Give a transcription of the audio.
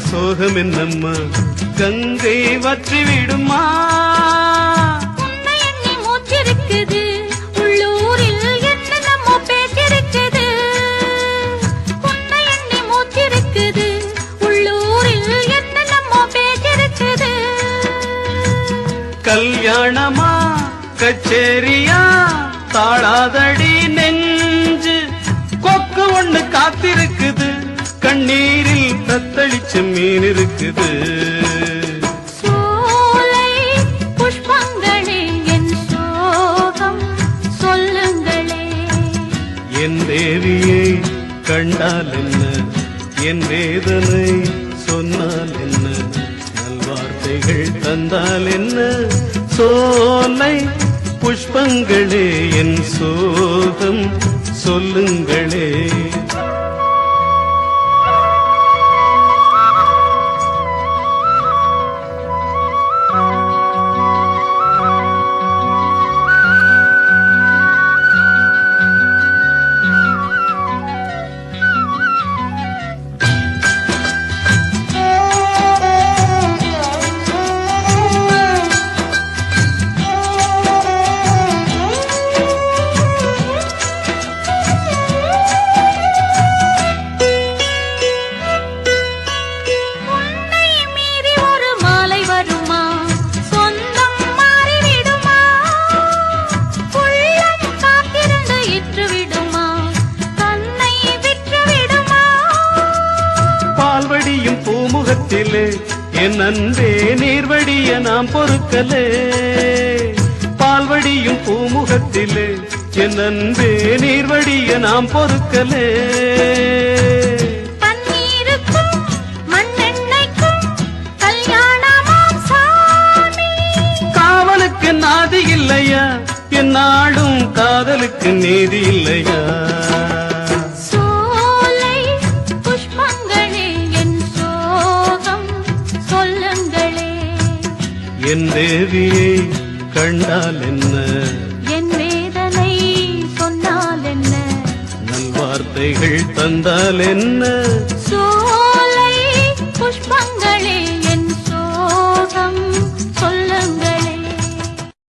சோகம் என்னம்மா கங்கை வற்றி விடுமா உன்னை எண்ணி மூச்சிருக்குது உள்ளூரில் என்ன நம்ம பேச்சிருக்குது உன்னை எண்ணி மூச்சிருக்குது உள்ளூரில் என்ன நம்ம பேச்சிருக்குது கல்யாணமா கச்சேரியா தாழாதடி நெஞ்சு கொக்கு ஒண்ணு காத்திருக்குது கண்ணீரில் தத்தளிச்ச மீன் இருக்குது சோலை புஷ்பங்களே என் சோகம் சொல்லுங்களே என் தேவியை கண்டால் என்ன என் வேதனை சொன்னால் என்ன நல்வார்த்தைகள் தந்தால் என்ன சோலை புஷ்பங்களே என் சோகம் சொல்லுங்களே பூமுகத்திலே என் அன்பே நீர்வடிய நாம் பொறுக்கலே பால்வடியும் பூமுகத்திலே என் அன்பே நீர்வடிய நாம் பொறுக்கலே தண்ணீருக்கும் மண்ணெண்ணைக்கும் கல்யாணமாம் சாமி காவலுக்கு நாதி இல்லையா என் நாடும் காதலுக்கு நீதி இல்லையா என் தேவியை கண்டால் என்ன என் வேதனை சொன்னால் என்ன நல்வார்த்தைகள் தந்தால் என்ன